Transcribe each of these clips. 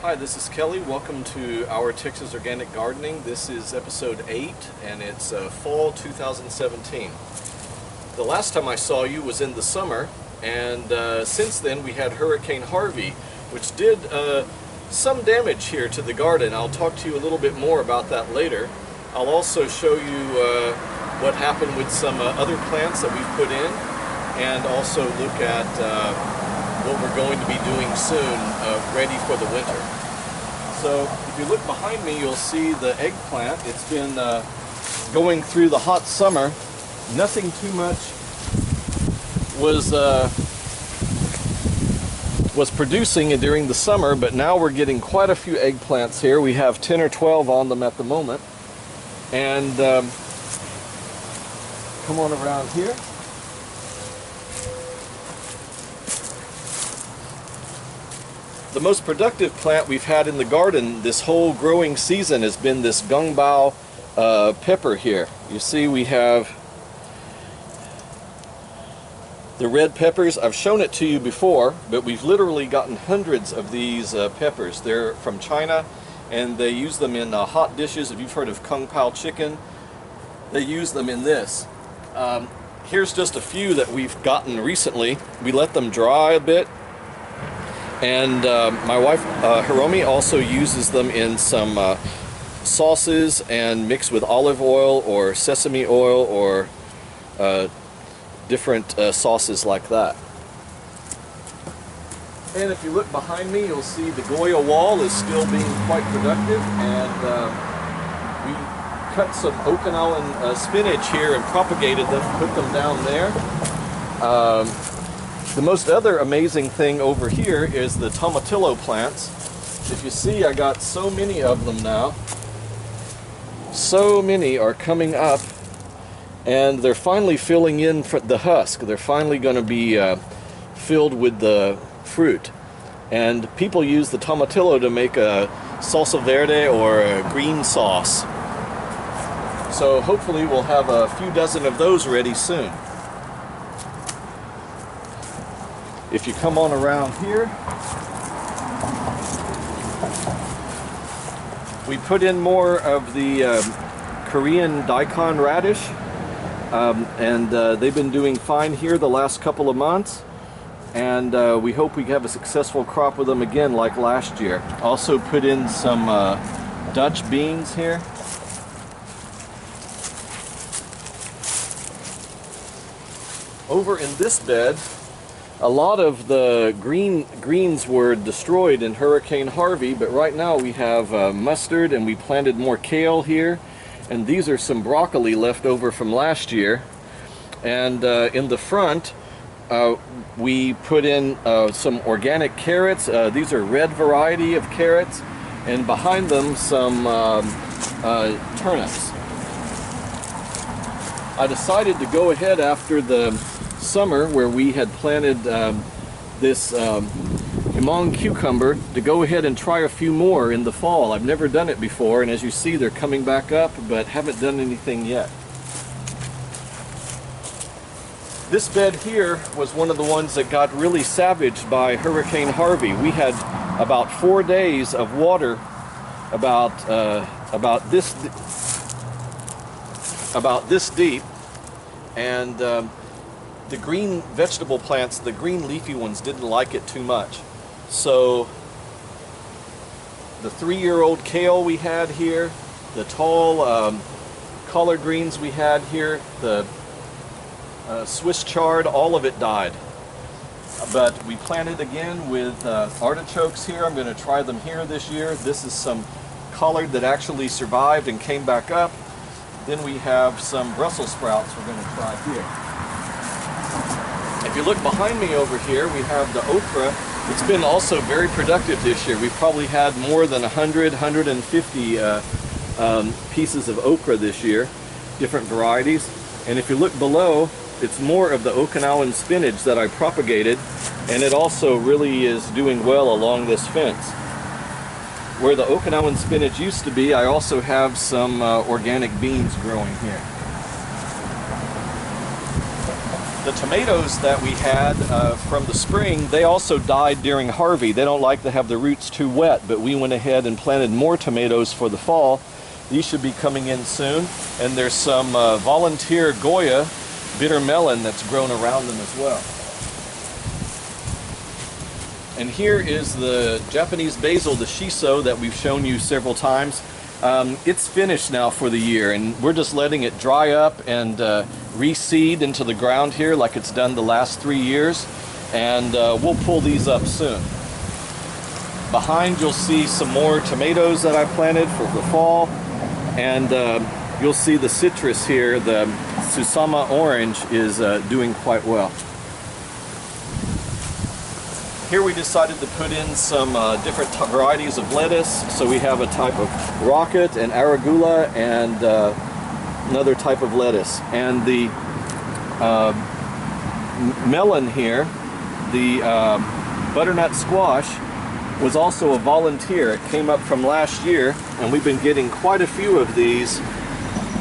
Hi, this is Kelly. Welcome to Our Texas Organic Gardening. This is episode 8 and it's fall 2017. The last time I saw you was in the summer, and since then we had Hurricane Harvey, which did some damage here to the garden. I'll talk to you a little bit more about that later. I'll also show you what happened with some other plants that we've put in, and also look at what we're going to be doing soon, ready for the winter. So if you look behind me, you'll see the eggplant. It's been going through the hot summer. Nothing too much was producing during the summer, but now we're getting quite a few eggplants here. We have 10 or 12 on them at the moment. And come on around here. The most productive plant we've had in the garden this whole growing season has been this gungbao pepper here. You see we have the red peppers. I've shown it to you before, but we've literally gotten hundreds of these peppers. They're from China, and they use them in hot dishes. If you've heard of Kung Pao chicken, they use them in this. Here's just a few that we've gotten recently. We let them dry a bit. And my wife, Hiromi, also uses them in some sauces and mixed with olive oil or sesame oil or different sauces like that. And if you look behind me, you'll see the goya wall is still being quite productive. And we cut some Okinawan spinach here and propagated them, put them down there. The most other amazing thing over here is the Tomatillo plants. If you see, I got so many of them now. So many are coming up, and they're finally filling in for the husk. They're finally going to be filled with the fruit. And people use the Tomatillo to make a salsa verde or a green sauce. So hopefully we'll have a few dozen of those ready soon. If you come on around here, we put in more of the Korean Daikon radish, and they've been doing fine here the last couple of months, and we hope we have a successful crop with them again like last year. Also put in some Dutch beans here. Over in this bed, a lot of the greens were destroyed in Hurricane Harvey, but right now we have mustard, and we planted more kale here, and these are some broccoli left over from last year. And in the front we put in some organic carrots. These are red variety of carrots, and behind them some turnips. I decided to go ahead after the summer where we had planted this Himong cucumber to go ahead and try a few more in the fall. I've never done it before, and as you see, they're coming back up, but haven't done anything yet. This bed here was one of the ones that got really savaged by Hurricane Harvey. We had about 4 days of water about this deep, and the green vegetable plants, the green leafy ones, didn't like it too much. So the 3-year-old kale we had here, the tall collard greens we had here, the Swiss chard, all of it died. But we planted again with artichokes here. I'm going to try them here this year. This is some collard that actually survived and came back up. Then we have some Brussels sprouts we're going to try here. If you look behind me over here, we have the okra. It's been also very productive this year. We've probably had more than 100, 150 pieces of okra this year, different varieties. And if you look below, it's more of the Okinawan spinach that I propagated, and it also really is doing well along this fence. Where the Okinawan spinach used to be, I also have some organic beans growing here. The tomatoes that we had from the spring, they also died during Harvey. They don't like to have the roots too wet, but we went ahead and planted more tomatoes for the fall. These should be coming in soon. And there's some volunteer goya bitter melon that's grown around them as well. And here is the Japanese basil, the shiso, that we've shown you several times. It's finished now for the year, and we're just letting it dry up and reseed into the ground here like it's done the last 3 years, and we'll pull these up soon. Behind you'll see some more tomatoes that I planted for the fall, and you'll see the citrus here, the Susama orange, is doing quite well. Here we decided to put in some different varieties of lettuce. So we have a type of rocket and arugula and another type of lettuce. And the melon here, the butternut squash, was also a volunteer. It came up from last year, and we've been getting quite a few of these.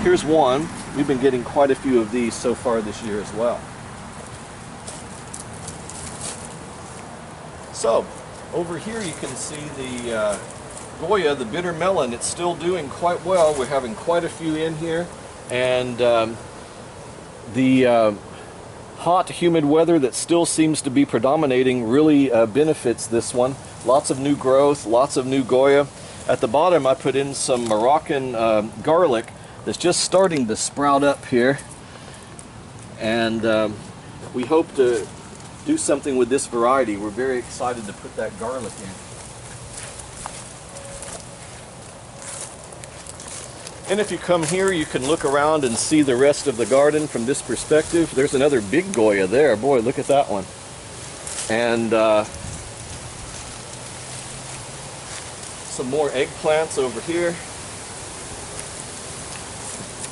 Here's one. We've been getting quite a few of these so far this year as well. So, over here you can see the goya, the bitter melon. It's still doing quite well. We're having quite a few in here, and the hot, humid weather that still seems to be predominating really benefits this one. Lots of new growth, lots of new goya. At the bottom I put in some Moroccan garlic that's just starting to sprout up here, and we hope to do something with this variety. We're very excited to put that garlic in. And if you come here, you can look around and see the rest of the garden from this perspective. There's another big goya there. Boy, look at that one. And some more eggplants over here.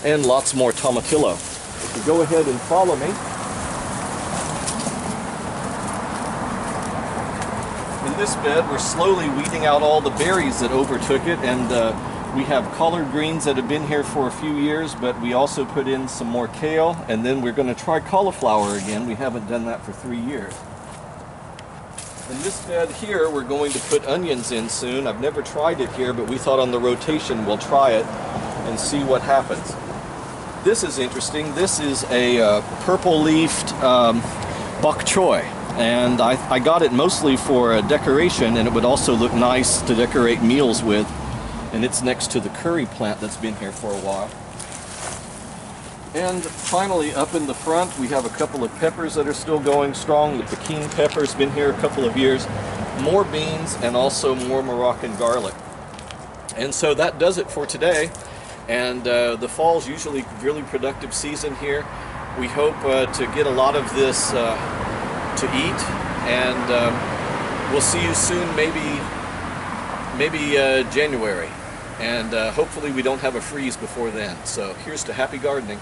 And lots more tomatillo. If you go ahead and follow me. In this bed, we're slowly weeding out all the berries that overtook it, and we have collard greens that have been here for a few years, but we also put in some more kale, and then we're going to try cauliflower again. We haven't done that for 3 years. In this bed here, we're going to put onions in soon. I've never tried it here, but we thought on the rotation we'll try it and see what happens. This is interesting. This is a purple-leafed bok choy. And I got it mostly for decoration, and it would also look nice to decorate meals with. And it's next to the curry plant that's been here for a while. And finally, up in the front, we have a couple of peppers that are still going strong. The Pekin pepper's been here a couple of years. More beans, and also more Moroccan garlic. And so that does it for today. And the fall's usually a really productive season here. We hope to get a lot of this to eat, and we'll see you soon, maybe January, and hopefully we don't have a freeze before then. So here's to happy gardening.